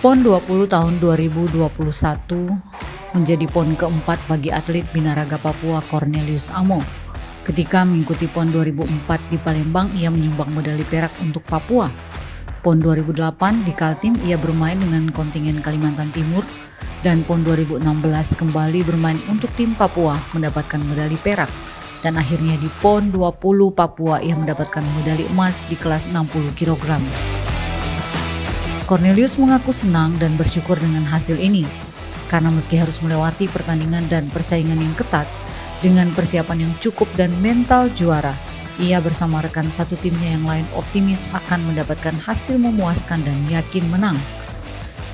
PON 20 tahun 2021 menjadi PON keempat bagi atlet Binaraga Papua Cornelius Amo. Ketika mengikuti PON 2004 di Palembang, ia menyumbang medali perak untuk Papua. PON 2008 di Kaltim ia bermain dengan kontingen Kalimantan Timur, dan PON 2016 kembali bermain untuk tim Papua mendapatkan medali perak. Dan akhirnya di PON 20 Papua ia mendapatkan medali emas di kelas 60 kg. Cornelius mengaku senang dan bersyukur dengan hasil ini, karena meski harus melewati pertandingan dan persaingan yang ketat, dengan persiapan yang cukup dan mental juara, ia bersama rekan satu timnya yang lain optimis akan mendapatkan hasil memuaskan dan yakin menang.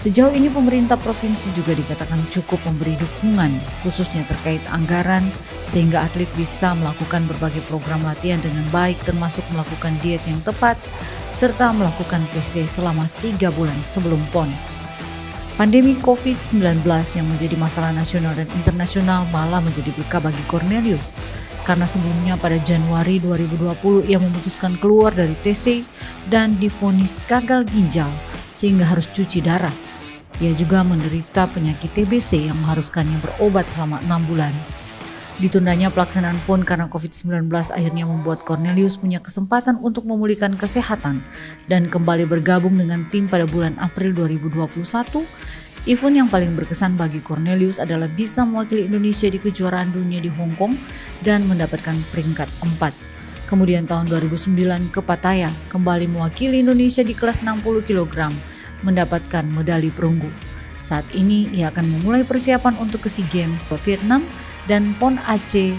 Sejauh ini pemerintah provinsi juga dikatakan cukup memberi dukungan, khususnya terkait anggaran, sehingga atlet bisa melakukan berbagai program latihan dengan baik, termasuk melakukan diet yang tepat, serta melakukan TC selama 3 bulan sebelum PON. Pandemi COVID-19 yang menjadi masalah nasional dan internasional malah menjadi berkah bagi Cornelius, karena sebelumnya pada Januari 2020 ia memutuskan keluar dari TC dan divonis gagal ginjal sehingga harus cuci darah. Ia juga menderita penyakit TBC yang mengharuskannya berobat selama 6 bulan. Ditundanya pelaksanaan PON karena COVID-19 akhirnya membuat Cornelius punya kesempatan untuk memulihkan kesehatan dan kembali bergabung dengan tim pada bulan April 2021. Event yang paling berkesan bagi Cornelius adalah bisa mewakili Indonesia di kejuaraan dunia di Hong Kong dan mendapatkan peringkat 4. Kemudian tahun 2009 ke Pattaya, kembali mewakili Indonesia di kelas 60 kg, mendapatkan medali perunggu. Saat ini ia akan memulai persiapan untuk ke SEA Games Vietnam dan PON Aceh.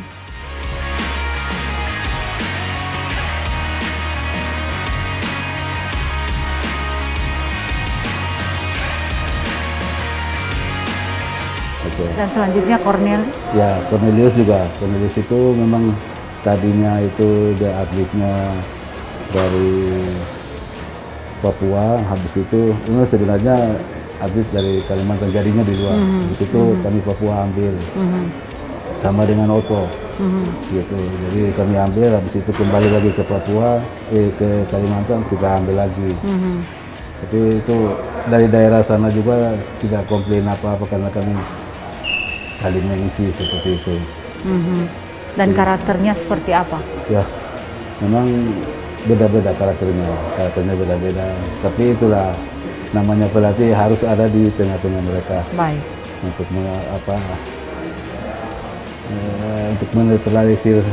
Dan selanjutnya Cornelius? Ya, Cornelius juga. Cornelius itu memang tadinya itu dia atletnya dari Papua, habis itu sebenarnya atlet dari Kalimantan, jadinya di luar. Habis itu kami Papua ambil. Sama dengan Oto, gitu. Jadi kami ambil, habis itu kembali lagi ke Papua, ke Kalimantan kita ambil lagi. Tapi itu dari daerah sana juga tidak komplain apa-apa karena kami saling mengisi seperti itu. Dan karakternya seperti apa? Ya, memang beda-beda karakternya beda-beda. Tapi itulah namanya pelatih harus ada di tengah-tengah mereka. Baik. Untuk untuk menetralisir.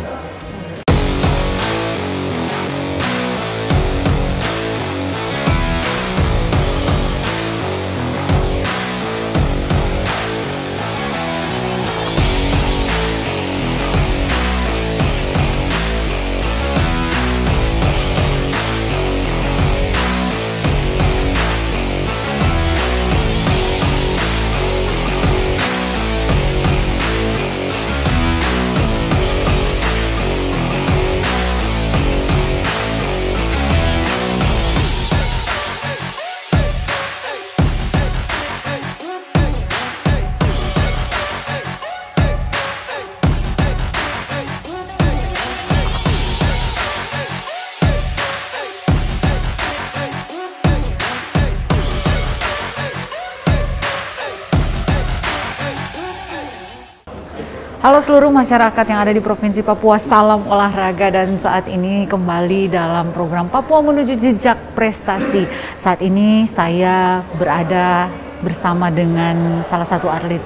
Halo seluruh masyarakat yang ada di Provinsi Papua, salam olahraga, dan saat ini kembali dalam program Papua Menuju Jejak Prestasi. Saat ini saya berada bersama dengan salah satu atlet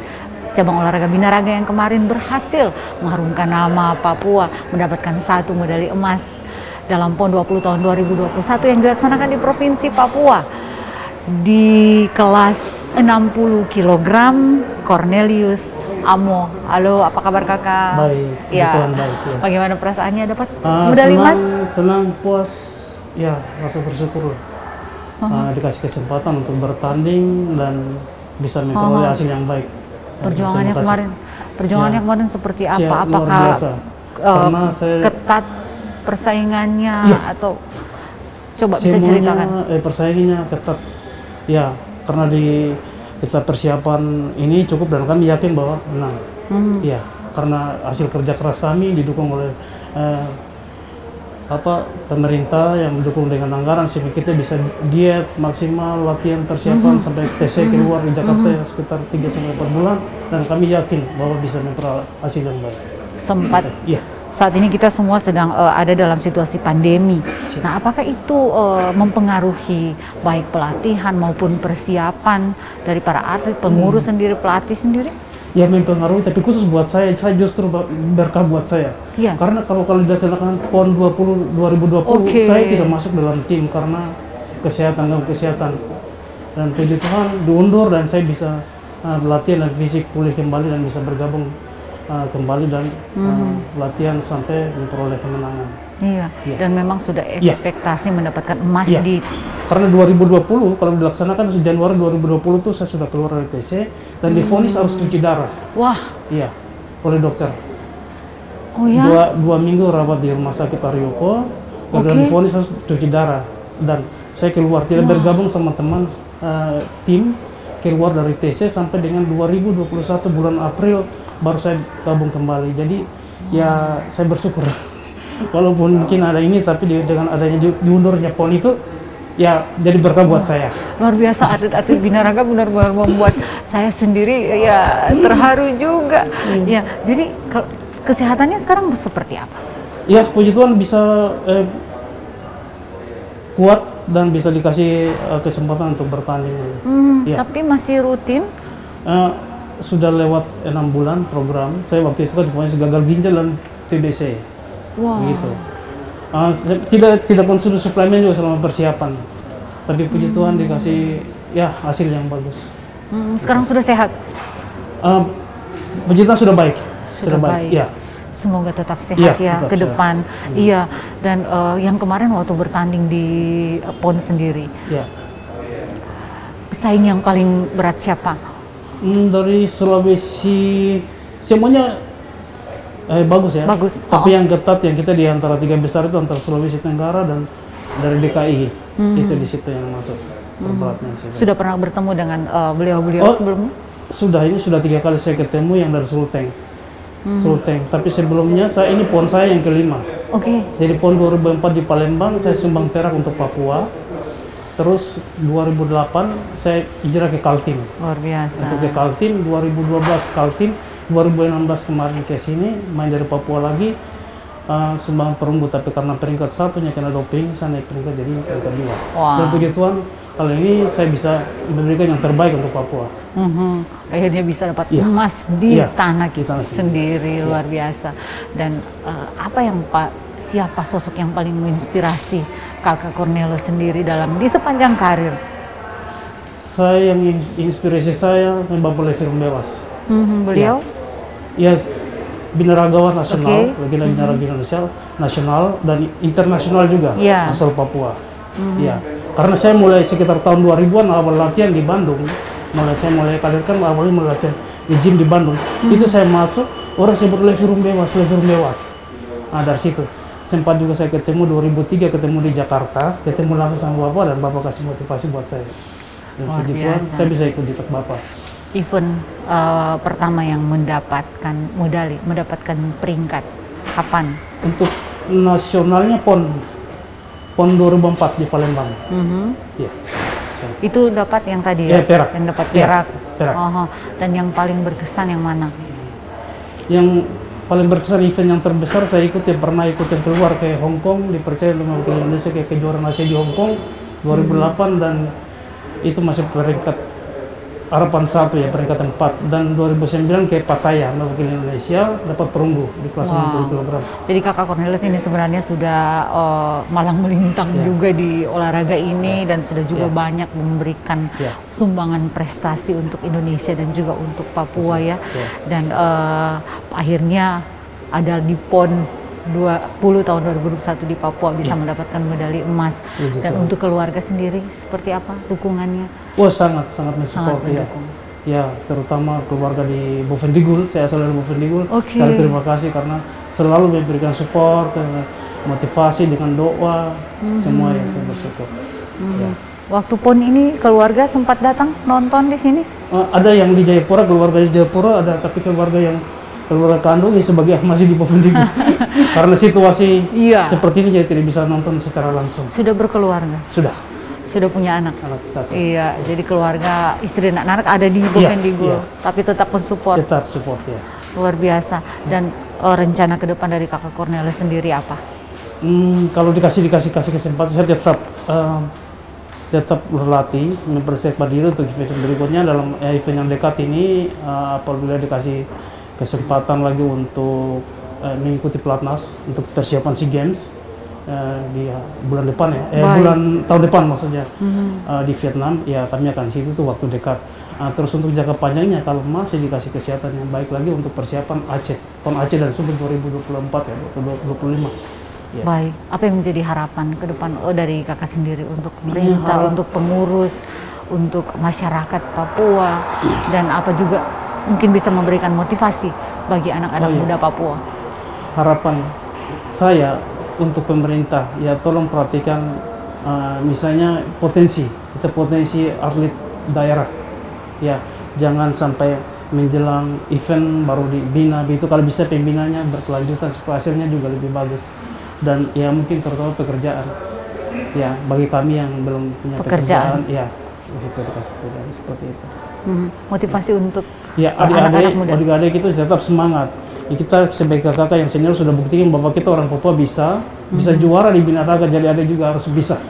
cabang olahraga binaraga yang kemarin berhasil mengharumkan nama Papua, mendapatkan 1 medali emas dalam PON 20 tahun 2021 yang dilaksanakan di Provinsi Papua. Di kelas 60 kg, Cornelius Amo. Halo, apa kabar kakak? Baik, ya. Baik ya. Bagaimana perasaannya dapat medali emas? Senang, puas, ya rasa bersyukur. Dikasih kesempatan untuk bertanding dan bisa memperoleh hasil yang baik. Perjuangannya kemarin seperti apa? Siap, apakah karena saya ketat persaingannya atau coba bisa semuanya, ceritakan? Persaingannya ketat, ya karena kita persiapan ini cukup dan kami yakin bahwa menang. Ya, karena hasil kerja keras kami didukung oleh pemerintah yang mendukung dengan anggaran sehingga kita bisa diet maksimal, latihan persiapan sampai TC keluar di Jakarta ya, sekitar 3-4 bulan, dan kami yakin bahwa bisa memperoleh hasil yang baik. Sempat. Iya. Saat ini kita semua sedang ada dalam situasi pandemi. Nah, apakah itu mempengaruhi baik pelatihan maupun persiapan dari para atlet, pengurus sendiri, pelatih sendiri? Ya mempengaruhi, tapi khusus buat saya justru berkah buat saya. Iya. Karena kalau dilaksanakan PON 2020, saya tidak masuk dalam tim karena kesehatan. Dan puji Tuhan diundur dan saya bisa latihan dan fisik pulih kembali dan bisa bergabung kembali dan latihan sampai memperoleh kemenangan. Iya. Dan memang sudah ekspektasi mendapatkan emas di... Karena 2020 kalau dilaksanakan Januari 2020 itu saya sudah keluar dari TC dan divonis harus cuci darah. Wah. Iya, oleh dokter. Oh ya? Dua minggu rawat di rumah sakit Arioko, dan divonis harus cuci darah. Dan saya keluar, tidak bergabung sama teman tim, keluar dari TC sampai dengan 2021 bulan April baru saya gabung kembali. Jadi ya saya bersyukur. Walaupun mungkin ada ini, tapi dengan adanya diundurnya PON itu, ya jadi berkah buat saya. Luar biasa, atlet-atlet binaraga benar-benar membuat saya sendiri ya terharu juga. Ya, jadi kalau kesehatannya sekarang seperti apa? Ya, puji Tuhan bisa kuat dan bisa dikasih kesempatan untuk bertanding. Ya. Tapi masih rutin? Sudah lewat 6 bulan program. Saya waktu itu kan divonis gagal ginjal dan TBC. Wow. Begitu. Tidak konsumsi suplemen juga selama persiapan, tapi puji Tuhan dikasih ya hasil yang bagus. Sekarang sudah sehat? Puji Tuhan sudah baik. Sudah baik. Ya. Semoga tetap sehat ya tetap ke depan. Iya. Dan yang kemarin waktu bertanding di PON sendiri, pesaing yang paling berat siapa? Dari Sulawesi semuanya bagus ya. Bagus. Tapi yang ketat yang kita di antara 3 besar itu antara Sulawesi Tenggara dan dari DKI. Itu di situ yang masuk terberatnya. Sudah pernah bertemu dengan beliau-beliau sebelumnya? Sudah, ini sudah 3 kali saya ketemu yang dari Sulteng. Tapi sebelumnya ini PON saya yang kelima. Jadi PON 2004 di Palembang saya sumbang perak untuk Papua. Terus 2008 saya hijrah ke Kaltim. Luar biasa. Untuk ke Kaltim, 2012 Kaltim, 2016 kemarin ke sini main dari Papua lagi, sumbang perunggu, tapi karena peringkat 1-nya kena doping, saya naik peringkat jadi peringkat 2. Dan puji Tuhan kali ini saya bisa memberikan yang terbaik untuk Papua. Akhirnya bisa dapat emas di tanah kita sendiri. Luar biasa. Dan siapa sosok yang paling menginspirasi Kakak Cornelius sendiri di sepanjang karir? Saya yang inspirasi saya Bapak Levi Rumbewas. Beliau? Ya, binaragawan nasional, legenda binaraga Indonesia nasional dan internasional juga, asal Papua. Ya, karena saya mulai sekitar tahun 2000-an awal latihan di Bandung, saya mulai karirkan awalnya mulai latihan di gym di Bandung. Itu saya masuk, orang sebut Levi Rumbewas. Nah, dari situ sempat juga saya ketemu 2003 ketemu di Jakarta, ketemu langsung sama Bapak dan Bapak kasih motivasi buat saya. Dan puji Tuhan saya bisa ikut di Bapak. Event pertama yang mendapatkan peringkat kapan? Untuk nasionalnya PON 2004 di Palembang. Ya. Itu dapat yang tadi perak. Yang dapat perak. Perak. Dan yang paling berkesan yang mana? Yang paling berkesan event yang terbesar saya pernah ikut yang keluar ke Hong Kong, dipercaya untuk mewakili Indonesia ke kejuaraan Asia di Hong Kong 2008 dan itu masih peringkat harapan 1 ya, peringkat 4, dan 2009 ke Pattaya mewakili Indonesia dapat perunggu di kelas 60 kg. Jadi Kakak Cornelius ini sebenarnya sudah malang melintang juga di olahraga ini dan sudah juga banyak memberikan sumbangan prestasi untuk Indonesia dan juga untuk Papua dan akhirnya ada di PON 20 tahun 2021 di Papua bisa mendapatkan medali emas. Dan untuk keluarga sendiri seperti apa dukungannya? Sangat mensupport ya, terutama keluarga di Bovendigul. Saya asal dari Bovendigul. Dan terima kasih karena selalu memberikan support, motivasi dengan doa, semua yang saya bersyukur. Waktu PON ini keluarga sempat datang nonton di sini? Ada yang di Jayapura, keluarga di Jayapura ada, tapi keluarga yang keluarga kandung ya sebagai masih di Povendigo. Karena situasi seperti ini jadi tidak bisa nonton secara langsung. Sudah berkeluarga? Sudah punya anak? Anak satu. Iya, jadi keluarga, istri dan anak ada di Povendigo, tapi tetap mensupport? Tetap support, ya. Luar biasa. Dan rencana ke depan dari Kakak Cornelis sendiri apa? Kalau dikasih kesempatan, saya tetap berlatih, mempersiapkan diri untuk event berikutnya. Dalam event yang dekat ini, apabila dikasih kesempatan lagi untuk mengikuti pelatnas untuk persiapan SEA Games di bulan depan tahun depan maksudnya, di Vietnam, ya kami akan di situ tuh waktu dekat. Terus untuk jangka panjangnya, kalau masih dikasih kesehatan yang baik lagi untuk persiapan Aceh, PON Aceh dan Sumut 2024 ya, atau 2025. Ya. Baik, apa yang menjadi harapan ke depan dari kakak sendiri untuk pemerintah, untuk pengurus, untuk masyarakat Papua, dan apa juga mungkin bisa memberikan motivasi bagi anak-anak muda Papua? Harapan saya untuk pemerintah, ya tolong perhatikan misalnya potensi atlet daerah, ya jangan sampai menjelang event baru dibina, itu kalau bisa pembinanya berkelanjutan supaya hasilnya juga lebih bagus. Dan ya mungkin terutama pekerjaan, ya bagi kami yang belum punya pekerjaan, ya itu dikasih pekerjaan seperti itu. Motivasi untuk adik-adik itu tetap semangat. Ya, kita sebagai kakak yang senior sudah buktikan bahwa kita orang Papua bisa juara di Binaraga, jadi adik juga harus bisa.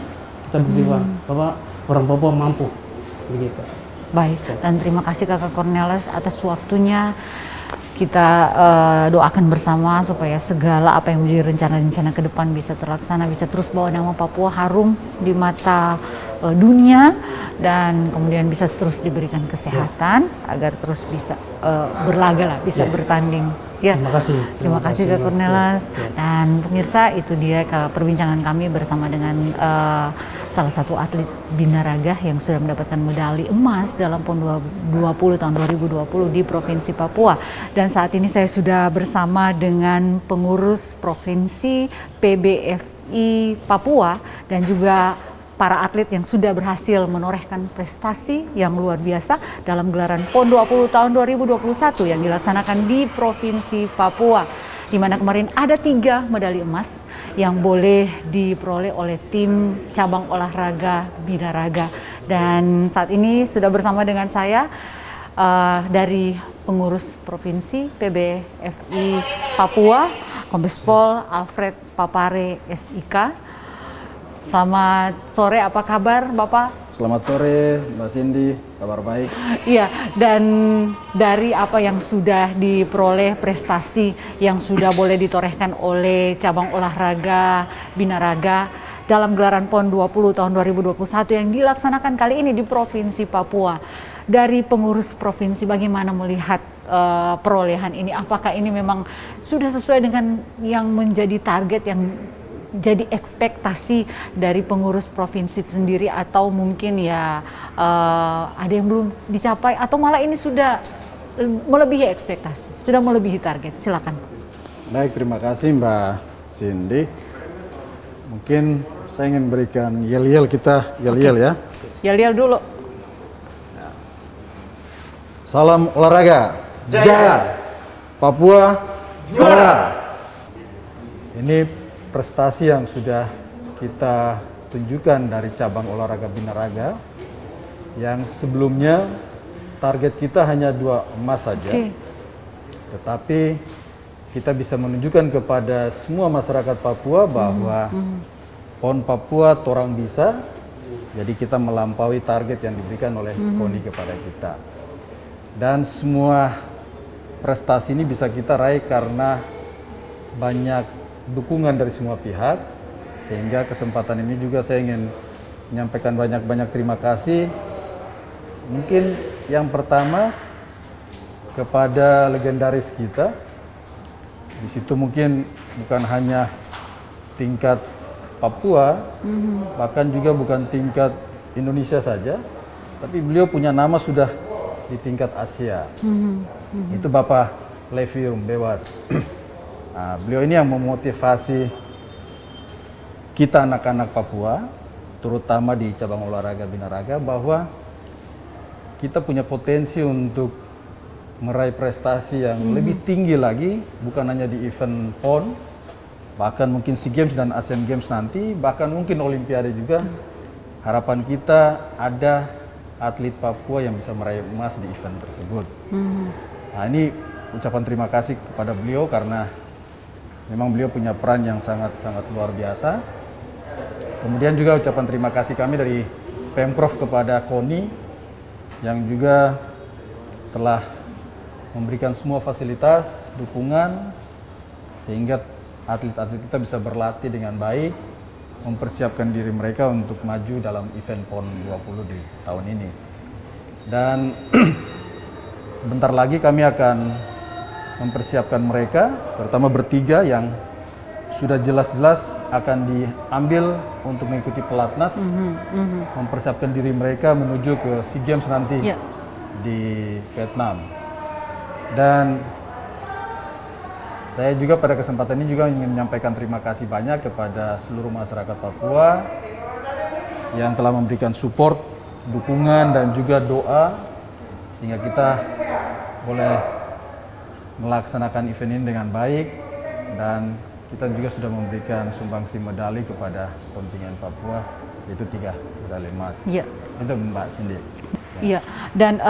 Kita buktikan bahwa orang Papua mampu, begitu. Baik, dan terima kasih Kakak Cornelis atas waktunya. Kita doakan bersama supaya segala apa yang menjadi rencana-rencana ke depan bisa terlaksana, bisa terus bawa nama Papua harum di mata dunia, dan kemudian bisa terus diberikan kesehatan agar terus bisa berlaga lah, bisa bertanding. Ya. Terima kasih Kak Cornelis. Dan pemirsa, itu dia perbincangan kami bersama dengan salah satu atlet binaraga yang sudah mendapatkan medali emas dalam PON 20 tahun 2020 di Provinsi Papua. Dan saat ini saya sudah bersama dengan pengurus Provinsi PBFI Papua dan juga para atlet yang sudah berhasil menorehkan prestasi yang luar biasa dalam gelaran PON 20 tahun 2021 yang dilaksanakan di Provinsi Papua, di mana kemarin ada 3 medali emas yang boleh diperoleh oleh tim cabang olahraga binaraga. Dan saat ini sudah bersama dengan saya dari pengurus Provinsi PBFI Papua, Kombes Pol Alfred Papare SIK. Selamat sore, apa kabar Bapak? Selamat sore Mbak Cindy, kabar baik. Iya, dan dari apa yang sudah diperoleh, prestasi yang sudah boleh ditorehkan oleh cabang olahraga binaraga dalam gelaran PON 20 tahun 2021 yang dilaksanakan kali ini di Provinsi Papua. Dari pengurus provinsi, bagaimana melihat perolehan ini? Apakah ini memang sudah sesuai dengan yang menjadi target, yang jadi ekspektasi dari pengurus provinsi sendiri, atau mungkin ya ada yang belum dicapai, atau malah ini sudah melebihi ekspektasi, sudah melebihi target? Silakan. Baik, terima kasih Mbak Cindy. Mungkin saya ingin berikan yel-yel kita, yel-yel ya. Yel-yel dulu. Salam olahraga, Jaya, Papua, juara. Ini prestasi yang sudah kita tunjukkan dari cabang olahraga binaraga, yang sebelumnya target kita hanya 2 emas saja. Tetapi kita bisa menunjukkan kepada semua masyarakat Papua bahwa PON Papua torang bisa, jadi kita melampaui target yang diberikan oleh KONI kepada kita. Dan semua prestasi ini bisa kita raih karena banyak dukungan dari semua pihak, sehingga kesempatan ini juga saya ingin menyampaikan banyak-banyak terima kasih. Mungkin yang pertama kepada legendaris kita. Di situ mungkin bukan hanya tingkat Papua, bahkan juga bukan tingkat Indonesia saja, tapi beliau punya nama sudah di tingkat Asia. Itu Bapak Levium Bewas. Nah, beliau ini yang memotivasi kita anak-anak Papua, terutama di cabang olahraga binaraga, bahwa kita punya potensi untuk meraih prestasi yang lebih tinggi lagi, bukan hanya di event PON, bahkan mungkin SEA Games dan Asian Games nanti, bahkan mungkin Olimpiade juga. Harapan kita ada atlet Papua yang bisa meraih emas di event tersebut. Nah, ini ucapan terima kasih kepada beliau karena memang beliau punya peran yang sangat-sangat luar biasa. Kemudian juga ucapan terima kasih kami dari Pemprov kepada KONI yang juga telah memberikan semua fasilitas, dukungan, sehingga atlet-atlet kita bisa berlatih dengan baik, mempersiapkan diri mereka untuk maju dalam event PON 20 di tahun ini. Dan sebentar lagi kami akan mempersiapkan mereka, terutama bertiga yang sudah jelas-jelas akan diambil untuk mengikuti pelatnas, mempersiapkan diri mereka menuju ke SEA Games nanti di Vietnam. Dan saya juga pada kesempatan ini juga ingin menyampaikan terima kasih banyak kepada seluruh masyarakat Papua yang telah memberikan support, dukungan, dan juga doa sehingga kita boleh melaksanakan event ini dengan baik, dan kita juga sudah memberikan sumbangsi medali kepada kontingen Papua, yaitu 3 medali emas. Itu Mbak Cindy. Iya, dan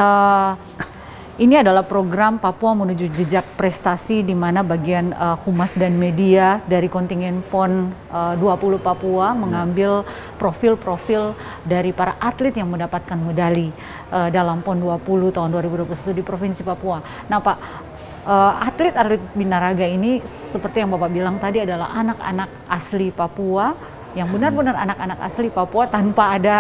ini adalah program Papua Menuju Jejak Prestasi di mana bagian humas dan media dari kontingen PON 20 Papua mengambil profil-profil dari para atlet yang mendapatkan medali dalam PON 20 tahun 2021 di Provinsi Papua. Nah Pak, atlet-atlet binaraga ini seperti yang Bapak bilang tadi adalah anak-anak asli Papua, yang benar-benar anak-anak asli Papua tanpa ada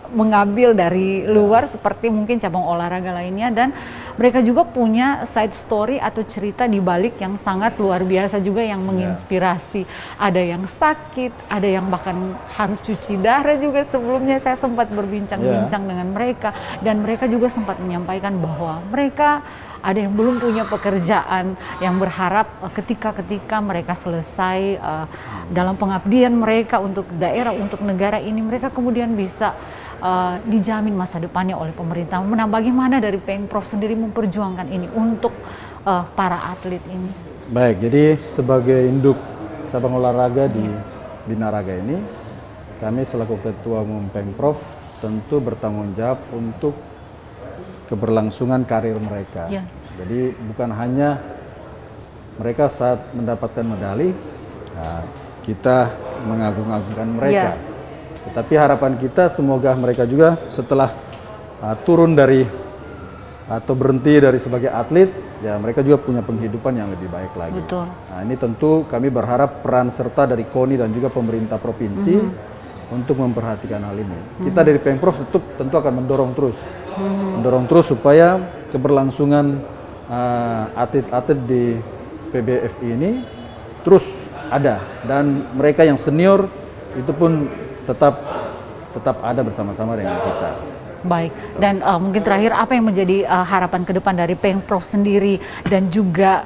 mengambil dari luar seperti mungkin cabang olahraga lainnya, dan mereka juga punya side story atau cerita di balik yang sangat luar biasa juga yang menginspirasi. Ada yang sakit, ada yang bahkan harus cuci darah juga. Sebelumnya saya sempat berbincang-bincang dengan mereka, dan mereka juga sempat menyampaikan bahwa mereka ada yang belum punya pekerjaan, yang berharap ketika mereka selesai dalam pengabdian mereka untuk daerah, untuk negara ini, mereka kemudian bisa dijamin masa depannya oleh pemerintah. Nah, bagaimana dari Pemprov sendiri memperjuangkan ini untuk para atlet ini? Baik, jadi sebagai induk cabang olahraga di Binaraga ini, kami selaku Ketua Umum Pemprov tentu bertanggung jawab untuk keberlangsungan karir mereka. Jadi bukan hanya mereka saat mendapatkan medali, kita mengagung-agungkan mereka. Tetapi harapan kita semoga mereka juga setelah turun dari atau berhenti dari sebagai atlet, ya mereka juga punya penghidupan yang lebih baik lagi. Nah, ini tentu kami berharap peran serta dari KONI dan juga pemerintah provinsi untuk memperhatikan hal ini. Kita dari Pemprov tentu akan mendorong terus supaya keberlangsungan atlet-atlet di PBFI ini terus ada, dan mereka yang senior itu pun tetap ada bersama-sama dengan kita. Baik, dan mungkin terakhir apa yang menjadi harapan ke depan dari Pemprov sendiri, dan juga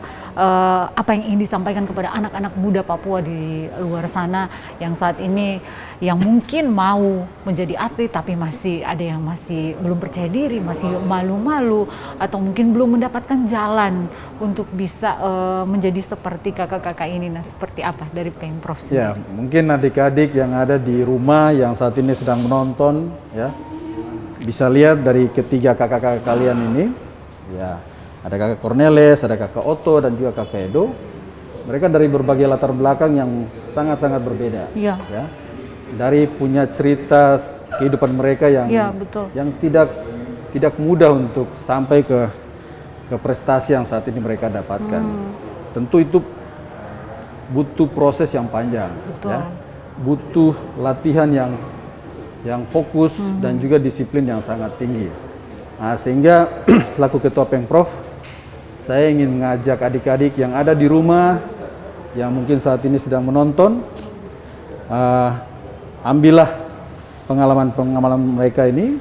apa yang ingin disampaikan kepada anak-anak muda Papua di luar sana yang saat ini yang mungkin mau menjadi atlet tapi ada yang masih belum percaya diri, masih malu-malu, atau mungkin belum mendapatkan jalan untuk bisa menjadi seperti kakak-kakak ini. Nah, seperti apa dari Pemprov sendiri? Ya, mungkin adik-adik yang ada di rumah yang saat ini sedang menonton, ya bisa lihat dari ketiga kakak-kakak kalian ini, ya ada kakak Cornelis, ada kakak Otto, dan juga kakak Edo. Mereka dari berbagai latar belakang yang sangat-sangat berbeda. Ya. Dari punya cerita kehidupan mereka yang tidak mudah untuk sampai ke prestasi yang saat ini mereka dapatkan. Tentu itu butuh proses yang panjang, ya. Butuh latihan yang fokus dan juga disiplin yang sangat tinggi. Nah, sehingga selaku Ketua Pemprov, saya ingin mengajak adik-adik yang ada di rumah, yang mungkin saat ini sedang menonton, ambillah pengalaman-pengalaman mereka ini,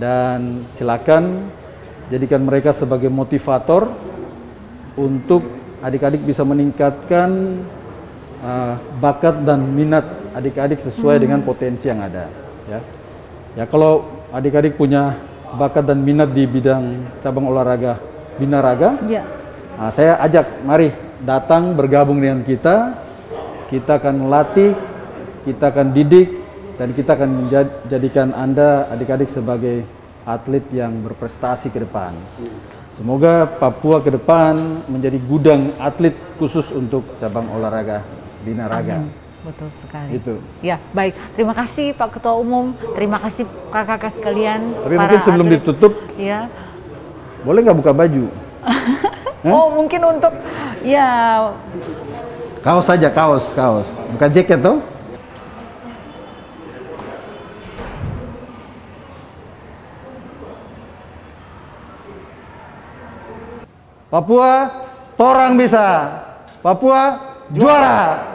dan silakan jadikan mereka sebagai motivator untuk adik-adik bisa meningkatkan bakat dan minat adik-adik sesuai dengan potensi yang ada. Ya, kalau adik-adik punya bakat dan minat di bidang cabang olahraga Binaraga. Ya. Nah, saya ajak, mari datang bergabung dengan kita. Kita akan melatih, kita akan didik, dan kita akan menjadikan Anda adik-adik sebagai atlet yang berprestasi ke depan. Semoga Papua ke depan menjadi gudang atlet khusus untuk cabang olahraga Binaraga. Amin. Betul sekali. Itu. Ya, baik. Terima kasih Pak Ketua Umum. Terima kasih kakak-kakak sekalian. Tapi mungkin sebelum atlet. ditutup, ya. Boleh nggak buka baju? Oh, mungkin untuk ya. Kaos saja, kaos, bukan jaket toh? Papua, torang bisa. Papua, juara.